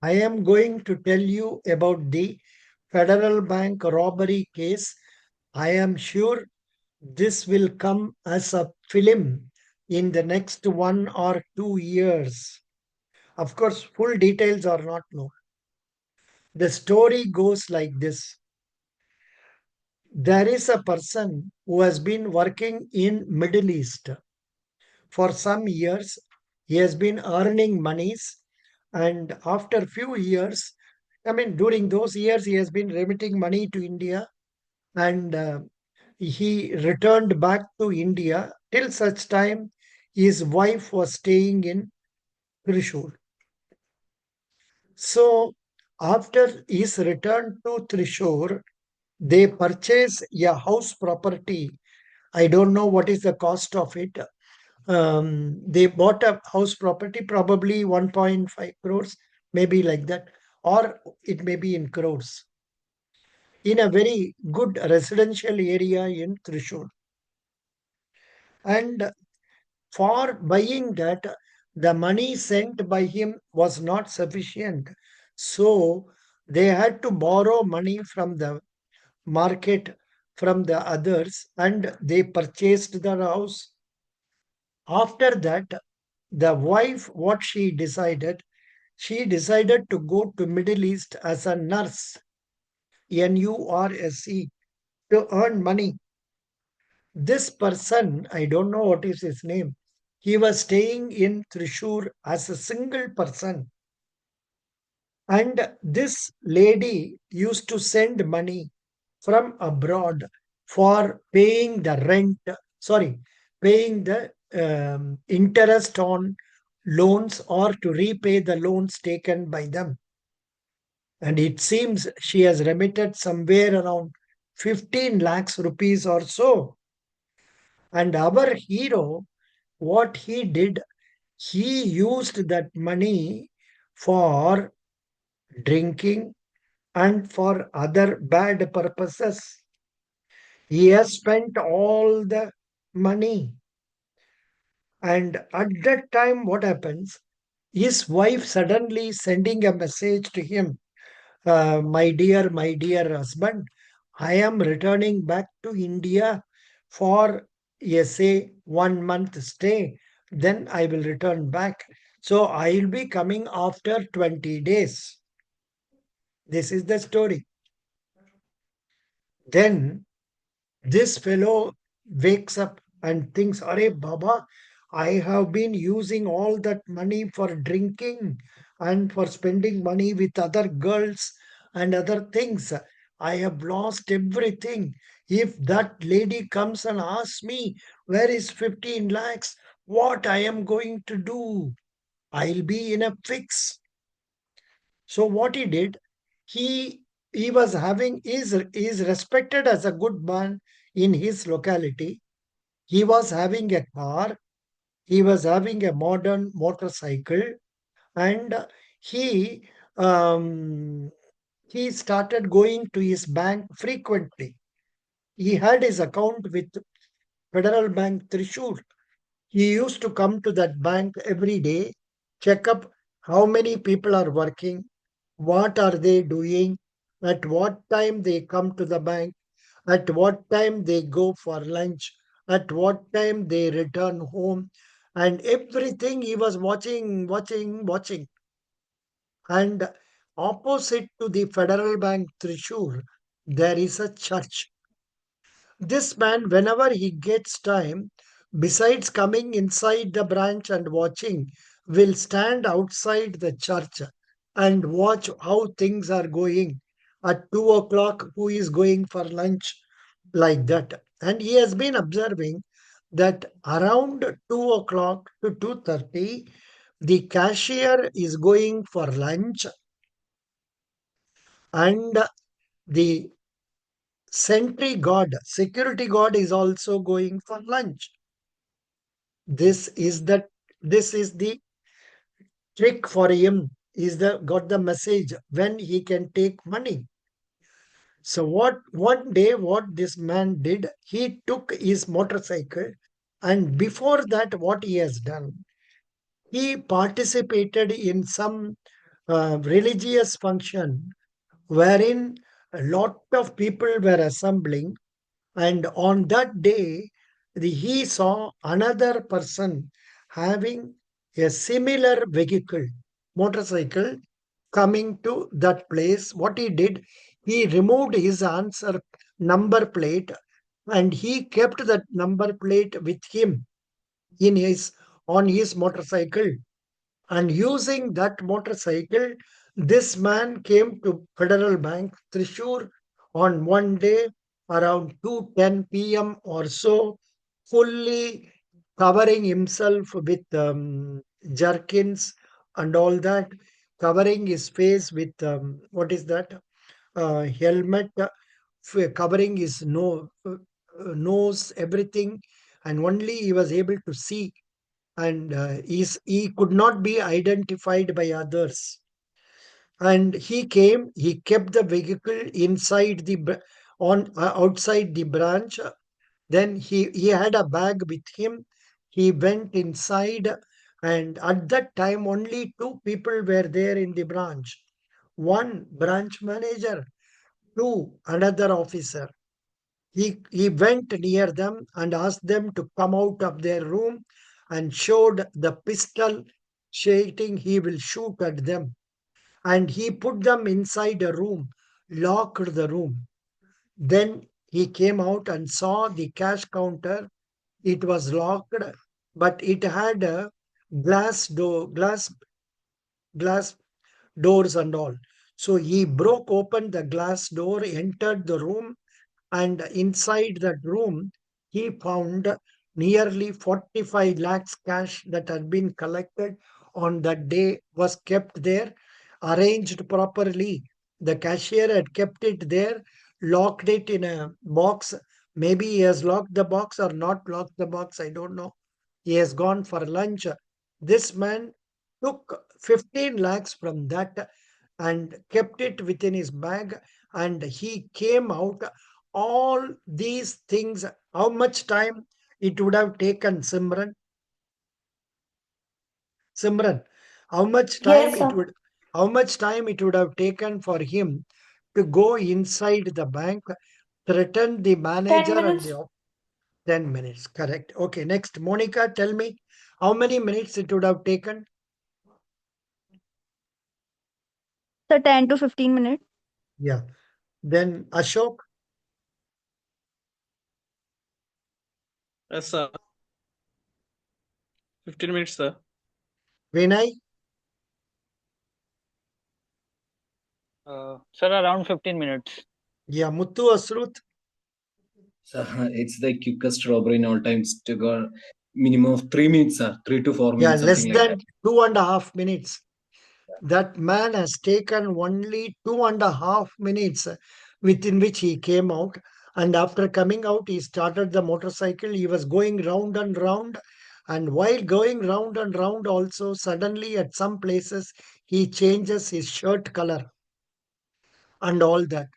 I am going to tell you about the Federal Bank robbery case. I am sure this will come as a film in the next 1 or 2 years. Of course, full details are not known. The story goes like this. There is a person who has been working in Middle East for some years. He has been earning monies, and after few years, I mean during those years he has been remitting money to India, and he returned back to India till such time his wife was staying in Trishul. So after his return to Trishur, they purchase a house property. I don't know what is the cost of it. They bought a house property, probably 1.5 crores, maybe like that, or it may be in crores, in a very good residential area in Trishur. And for buying that, the money sent by him was not sufficient. So they had to borrow money from the market, from the others, and they purchased the house. After that, the wife, what she decided to go to Middle East as a nurse, NURSE, to earn money. This person, I don't know what is his name, he was staying in Trishur as a single person. And this lady used to send money from abroad for paying the rent, sorry, paying the interest on loans or to repay the loans taken by them. And it seems she has remitted somewhere around 15 lakhs rupees or so. And our hero, what he did, he used that money for drinking and for other bad purposes. He has spent all the money. And at that time, what happens? His wife suddenly sending a message to him, my dear husband, I am returning back to India for, yes, say 1 month stay. Then I will return back. So I will be coming after 20 days. This is the story. Then this fellow wakes up and thinks, Are Baba, I have been using all that money for drinking and for spending money with other girls and other things. I have lost everything. If that lady comes and asks me, Where is 15 lakhs? What I am going to do? I'll be in a fix. So what he did, he he was having is respected as a good man in his locality. He was having a car, he was having a modern motorcycle, and he um, he started going to his bank frequently. He had his account with Federal Bank Trishur. He used to come to that bank every day, check up how many people are working, what are they doing, at what time they come to the bank, at what time they go for lunch, at what time they return home, and everything he was watching. And opposite to the Federal Bank Trishur, there is a church. This man, whenever he gets time, besides coming inside the branch and watching, will stand outside the church and watch how things are going. At 2 o'clock, who is going for lunch, like that. And he has been observing that around 2 o'clock to 2:30, the cashier is going for lunch and the sentry guard, security guard is also going for lunch. This is the trick for him. Is the got the message when he can take money. So what one day what this man did, he took his motorcycle, and before that what he has done, he participated in some religious function wherein a lot of people were assembling, and on that day he saw another person having a similar vehicle, motorcycle, coming to that place. What he did, he removed his answer number plate and he kept that number plate with him in his on his motorcycle, and using that motorcycle, this man came to Federal Bank, Thrissur, on one day around 2:10 p.m. or so, fully covering himself with jerkins and all that, covering his face with what is that? Helmet, covering his nose, everything, and only he was able to see, and he could not be identified by others. And he came, he kept the vehicle inside on outside the branch. Then he had a bag with him. He went inside, and at that time only two people were there in the branch. One branch manager, two another officer. He went near them and asked them to come out of their room and showed the pistol, stating he will shoot at them. And he put them inside a room, locked the room. Then he came out and saw the cash counter. It was locked, but it had a glass doors and all. So he broke open the glass door, entered the room, and inside that room he found nearly 45 lakhs cash that had been collected on that day, was kept there, arranged properly. The cashier had kept it there, locked it in a box. Maybe he has locked the box or not locked the box, I don't know. He has gone for lunch. This man took 15 lakhs from that and kept it within his bag, and he came out. All these things, how much time it would have taken, Simran? How much time Yes, it sir. would, how much time it would have taken for him to go inside the bank, threaten the 10 manager and minutes. the 10 minutes, correct. Okay, next, Monica, tell me how many minutes it would have taken. So 10 to 15 minutes. Yeah. Then Ashok. Yes, sir. 15 minutes, sir. Vinay. Sir, around 15 minutes. Yeah. Muttu, Asruth. So it's the quickest robbery in all times. To go minimum of 3 minutes, sir. 3 to 4 minutes, Yeah, less something like that. than 2.5 minutes. That man has taken only 2.5 minutes within which he came out. And after coming out, he started the motorcycle. He was going round and round. And while going round and round, also, suddenly at some places, he changes his shirt color and all that.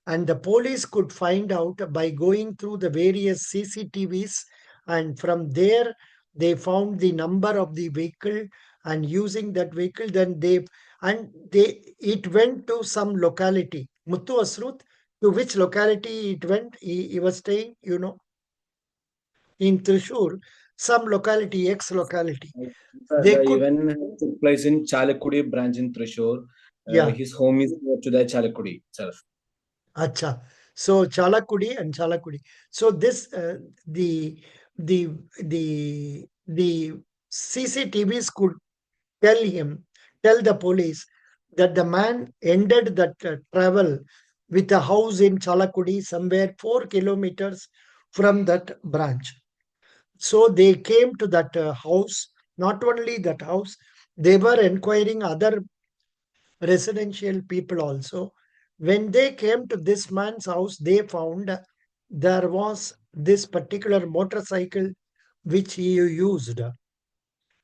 And the police could find out by going through the various CCTVs, and from there they found the number of the vehicle, and using that vehicle, then they it went to some locality. Muttu Asruth, to which locality it went? He was staying, in Thrissur, some locality, X locality. They The could, event took place in Chalakudi branch in Thrissur. yeah. His home is near to the Chalakudi itself. Acha. So Chalakudi and Chalakudi. So this the the CCTVs could tell tell the police that the man ended that travel with a house in Chalakudi, somewhere 4 kilometers from that branch. So they came to that house. Not only that house, they were inquiring other residential people also. When they came to this man's house, they found there was this particular motorcycle which he used.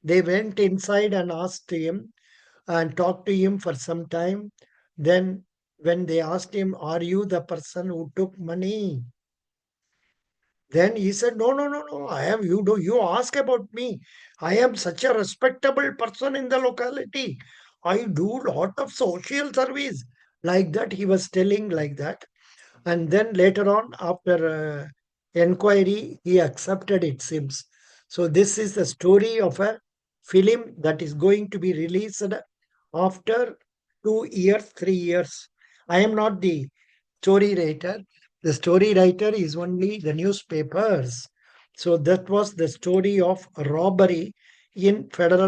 They went inside and asked him and talked to him for some time. Then, when they asked him, "Are you the person who took money?" Then he said, "No, no, no, no. I am. You do. You ask about me. I am such a respectable person in the locality. I do lot of social service. Like that, he was telling like that. And then later on, after enquiry, he accepted it seems. So this is the story of a film that is going to be released after 2 years, 3 years. I am not the story writer. The story writer is only the newspapers. So that was the story of robbery in Federal